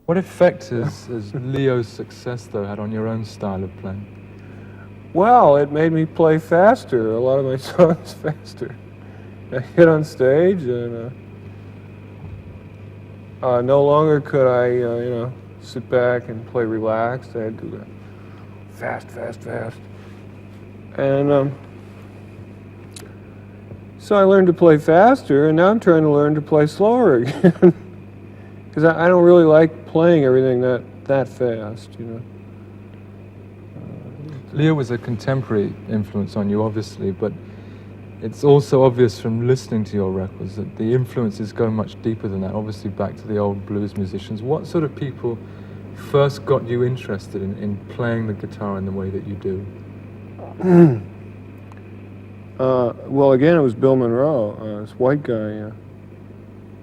What effect has Leo's success, though, had on your own style of playing? Well, it made me play faster, a lot of my songs faster. I hit on stage, and no longer could I, sit back and play relaxed. I had to go fast, fast, fast. And so I learned to play faster, and now I'm trying to learn to play slower again. Because I don't really like playing everything that fast. Leo was a contemporary influence on you, obviously, but it's also obvious from listening to your records that the influences go much deeper than that, obviously back to the old blues musicians. What sort of people first got you interested in playing the guitar in the way that you do? Well, again, it was Bill Monroe, this white guy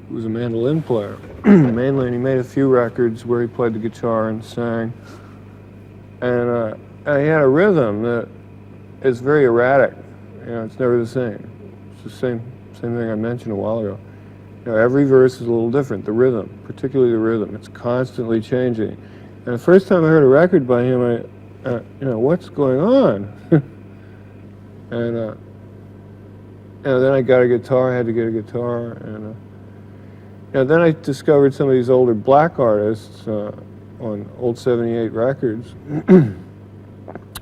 who was a mandolin player, mainly, and he made a few records where he played the guitar and sang. And he had a rhythm that is very erratic. It's never the same. It's the same thing I mentioned a while ago. Every verse is a little different. The rhythm, particularly the rhythm, it's constantly changing. And the first time I heard a record by him, what's going on? And then I got a guitar. I had to get a guitar, and then I discovered some of these older black artists on old '78 records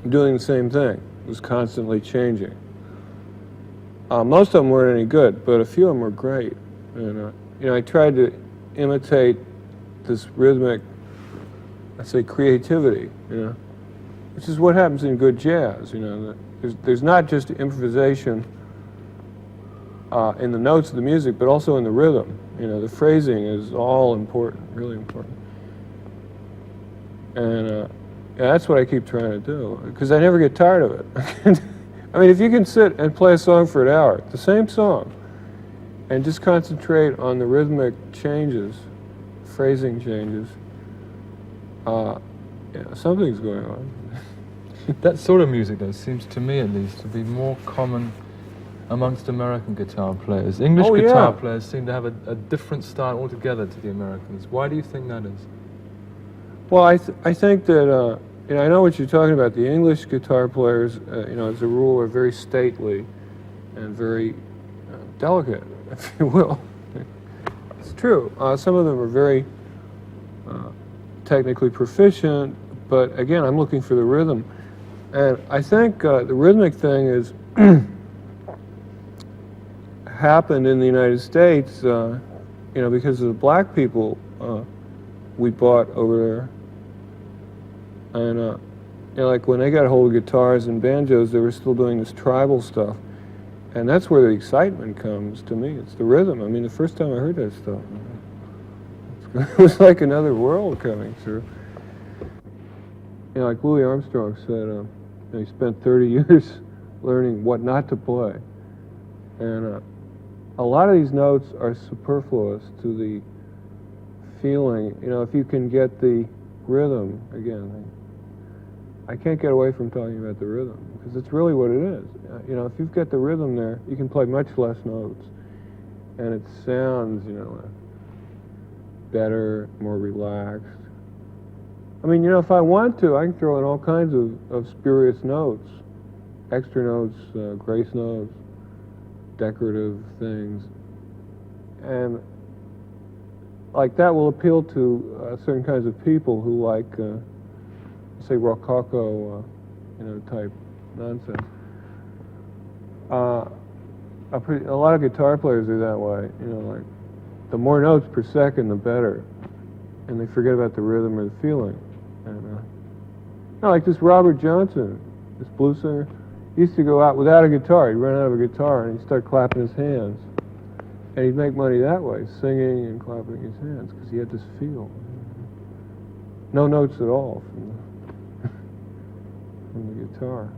doing the same thing. It was constantly changing. Most of them weren't any good, but a few of them were great. And I tried to imitate this rhythmic, I'd say, creativity. Which is what happens in good jazz. There's not just improvisation in the notes of the music, but also in the rhythm. The phrasing is all important, really important. And that's what I keep trying to do, because I never get tired of it. I mean, if you can sit and play a song for an hour, the same song, and just concentrate on the rhythmic changes, phrasing changes, something's going on. That sort of music, though, seems to me at least to be more common amongst American guitar players. English guitar players seem to have a different style altogether to the Americans. Why do you think that is? Well, I think that, I know what you're talking about. The English guitar players, as a rule, are very stately and very delicate, if you will. It's true. Some of them are very technically proficient, but again, I'm looking for the rhythm. And I think the rhythmic thing is happened in the United States, because of the black people we bought over there. And like when they got a hold of guitars and banjos, they were still doing this tribal stuff. And that's where the excitement comes to me. It's the rhythm. I mean, the first time I heard that stuff, it was like another world coming through. Like Louis Armstrong said, he spent 30 years learning what not to play. And a lot of these notes are superfluous to the feeling. If you can get the rhythm, again, I can't get away from talking about the rhythm, because it's really what it is. If you've got the rhythm there, you can play much less notes, and it sounds, better, more relaxed. I mean, if I want to, I can throw in all kinds of spurious notes, extra notes, grace notes, decorative things, and like that will appeal to certain kinds of people who like, say, rococo, type nonsense. A lot of guitar players are that way. Like the more notes per second, the better, and they forget about the rhythm or the feeling. And like this Robert Johnson, this blues singer, he used to go out without a guitar. He'd run out of a guitar and he'd start clapping his hands. And he'd make money that way, singing and clapping his hands, because he had this feel. No notes at all from the guitar.